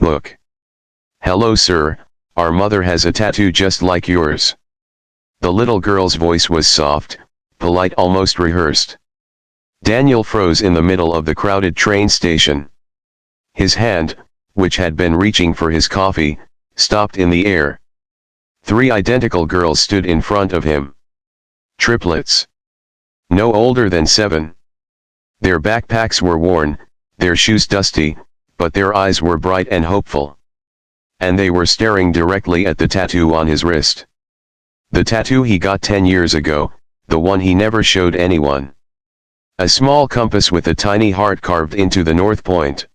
Look. Hello sir, our mother has a tattoo just like yours. The little girl's voice was soft, polite, almost rehearsed. Daniel froze in the middle of the crowded train station. His hand, which had been reaching for his coffee, stopped in the air. 3 identical girls stood in front of him. Triplets. No older than 7. Their backpacks were worn, their shoes dusty, but their eyes were bright and hopeful. And they were staring directly at the tattoo on his wrist. The tattoo he got 10 years ago, the one he never showed anyone. A small compass with a tiny heart carved into the north point.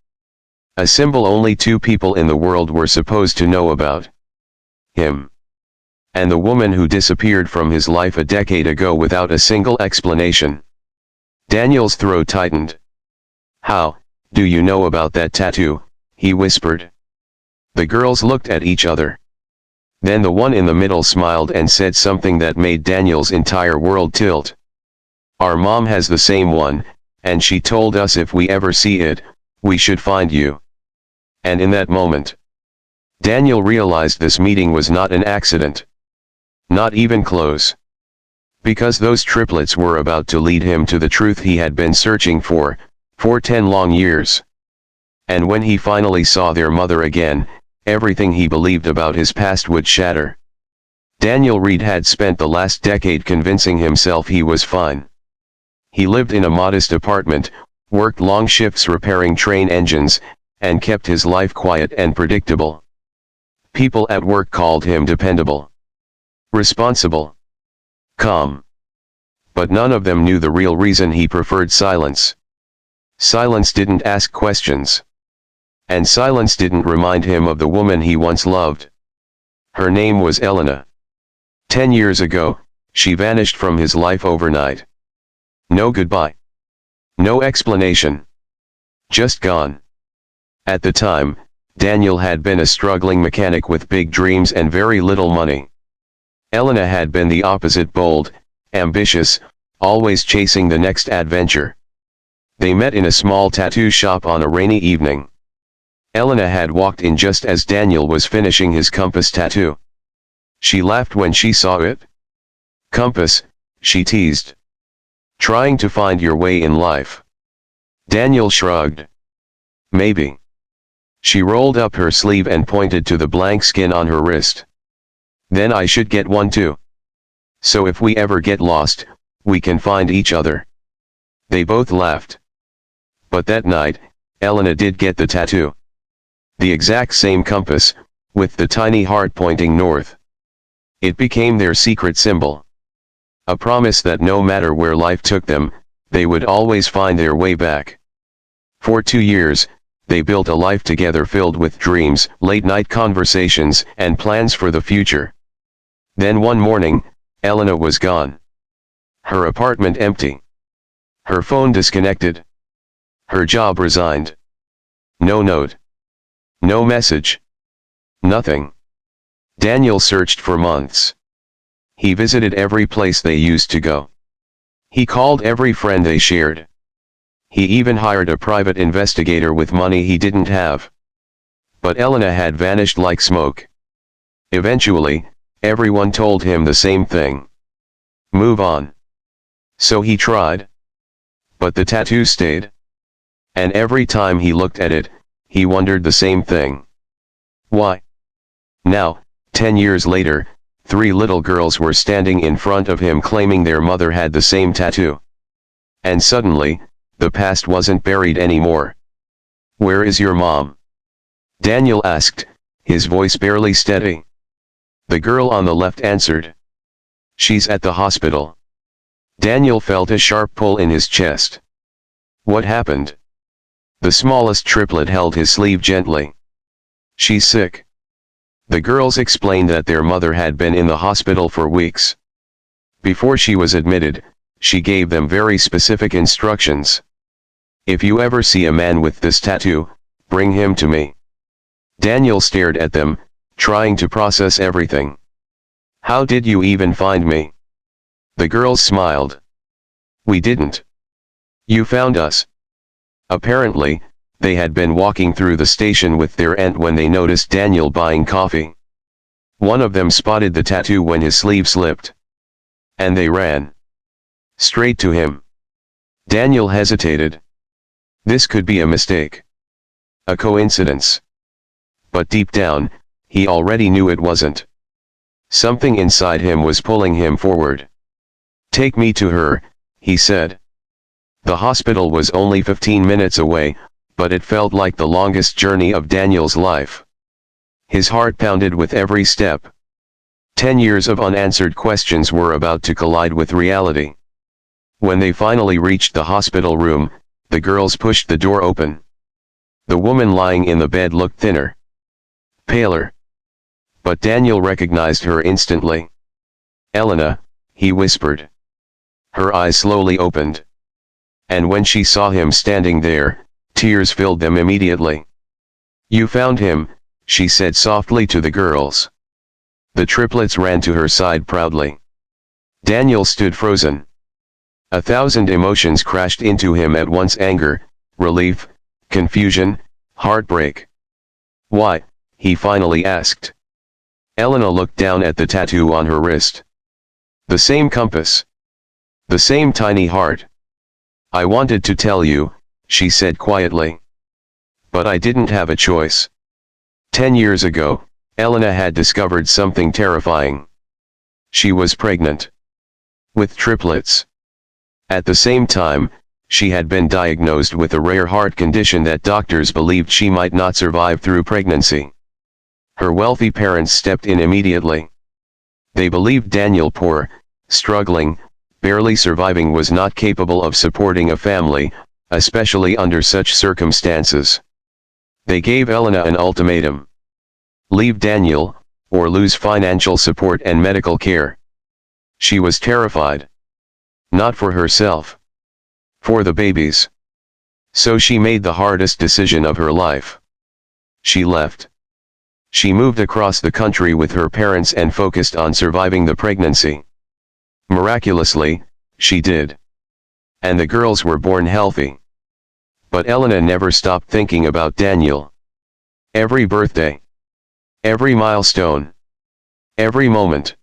A symbol only 2 people in the world were supposed to know about. Him. And the woman who disappeared from his life a decade ago without a single explanation. Daniel's throat tightened. How do you know about that tattoo? He whispered. The girls looked at each other. Then the one in the middle smiled and said something that made Daniel's entire world tilt. Our mom has the same one, and she told us if we ever see it, we should find you. And in that moment, Daniel realized this meeting was not an accident. Not even close. Because those triplets were about to lead him to the truth he had been searching for 10 long years. And when he finally saw their mother again, everything he believed about his past would shatter. Daniel Reed had spent the last decade convincing himself he was fine. He lived in a modest apartment, worked long shifts repairing train engines, and kept his life quiet and predictable. People at work called him dependable, responsible, calm. But none of them knew the real reason he preferred silence. Silence didn't ask questions. And silence didn't remind him of the woman he once loved. Her name was Elena. 10 years ago, she vanished from his life overnight. No goodbye. No explanation. Just gone. At the time, Daniel had been a struggling mechanic with big dreams and very little money. Elena had been the opposite, bold, ambitious, always chasing the next adventure. They met in a small tattoo shop on a rainy evening. Elena had walked in just as Daniel was finishing his compass tattoo. She laughed when she saw it. Compass, she teased. Trying to find your way in life. Daniel shrugged. Maybe. She rolled up her sleeve and pointed to the blank skin on her wrist. Then I should get one too. So if we ever get lost, we can find each other. They both laughed. But that night, Elena did get the tattoo. The exact same compass, with the tiny heart pointing north. It became their secret symbol. A promise that no matter where life took them, they would always find their way back. For 2 years, they built a life together filled with dreams, late-night conversations, and plans for the future. Then one morning, Elena was gone. Her apartment empty. Her phone disconnected. Her job resigned. No note. No message. Nothing. Daniel searched for months. He visited every place they used to go. He called every friend they shared. He even hired a private investigator with money he didn't have. But Elena had vanished like smoke. Eventually, everyone told him the same thing. Move on. So he tried. But the tattoo stayed. And every time he looked at it, he wondered the same thing. Why? Now, 10 years later, 3 little girls were standing in front of him claiming their mother had the same tattoo. And suddenly, the past wasn't buried anymore. Where is your mom? Daniel asked, his voice barely steady. The girl on the left answered. She's at the hospital. Daniel felt a sharp pull in his chest. What happened? The smallest triplet held his sleeve gently. She's sick. The girls explained that their mother had been in the hospital for weeks. Before she was admitted, she gave them very specific instructions. If you ever see a man with this tattoo, bring him to me. Daniel stared at them, trying to process everything. How did you even find me? The girls smiled. We didn't. You found us. Apparently, they had been walking through the station with their aunt when they noticed Daniel buying coffee. One of them spotted the tattoo when his sleeve slipped. And they ran straight to him. Daniel hesitated. This could be a mistake. A coincidence. But deep down, he already knew it wasn't. Something inside him was pulling him forward. "Take me to her," he said. The hospital was only 15 minutes away, but it felt like the longest journey of Daniel's life. His heart pounded with every step. 10 years of unanswered questions were about to collide with reality. When they finally reached the hospital room, the girls pushed the door open. The woman lying in the bed looked thinner, paler. But Daniel recognized her instantly. "Elena," he whispered. Her eyes slowly opened. And when she saw him standing there, tears filled them immediately. "You found him," she said softly to the girls. The triplets ran to her side proudly. Daniel stood frozen. 1,000 emotions crashed into him at once: anger, relief, confusion, heartbreak. "Why?" he finally asked. Elena looked down at the tattoo on her wrist. The same compass. The same tiny heart. "I wanted to tell you," she said quietly. "But I didn't have a choice." 10 years ago, Elena had discovered something terrifying. She was pregnant. With triplets. At the same time, she had been diagnosed with a rare heart condition that doctors believed she might not survive through pregnancy. Her wealthy parents stepped in immediately. They believed Daniel, poor, struggling, barely surviving, was not capable of supporting a family, especially under such circumstances. They gave Elena an ultimatum. Leave Daniel, or lose financial support and medical care. She was terrified. Not for herself. For the babies. So she made the hardest decision of her life. She left. She moved across the country with her parents and focused on surviving the pregnancy. Miraculously, she did. And the girls were born healthy. But Elena never stopped thinking about Daniel. Every birthday. Every milestone. Every moment.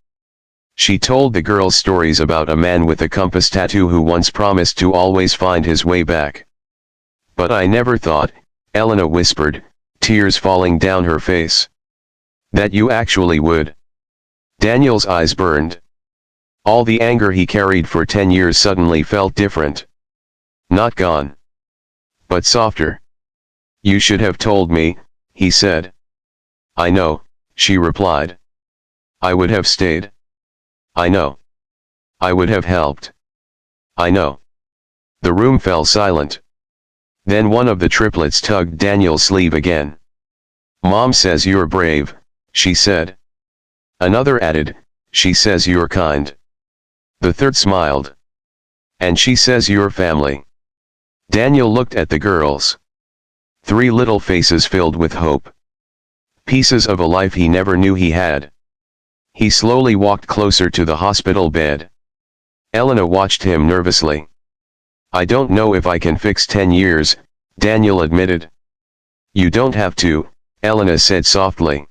She told the girls stories about a man with a compass tattoo who once promised to always find his way back. "But I never thought," Elena whispered, tears falling down her face, "that you actually would." Daniel's eyes burned. All the anger he carried for 10 years suddenly felt different. Not gone. But softer. "You should have told me," he said. "I know," she replied. "I would have stayed. I know. I would have helped. I know." The room fell silent. Then one of the triplets tugged Daniel's sleeve again. "Mom says you're brave," she said. Another added, "She says you're kind." The third smiled. "And she says you're family." Daniel looked at the girls. 3 little faces filled with hope. Pieces of a life he never knew he had. He slowly walked closer to the hospital bed. Elena watched him nervously. "I don't know if I can fix 10 years, Daniel admitted. "You don't have to," Elena said softly.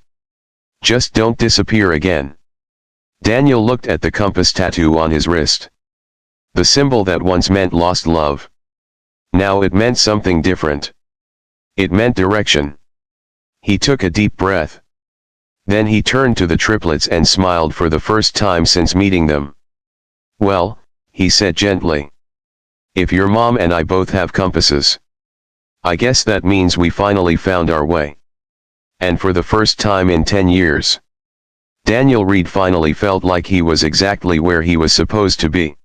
"Just don't disappear again." Daniel looked at the compass tattoo on his wrist. The symbol that once meant lost love. Now it meant something different. It meant direction. He took a deep breath. Then he turned to the triplets and smiled for the first time since meeting them. "Well," he said gently. "If your mom and I both have compasses, I guess that means we finally found our way." And for the first time in 10 years, Daniel Reed finally felt like he was exactly where he was supposed to be.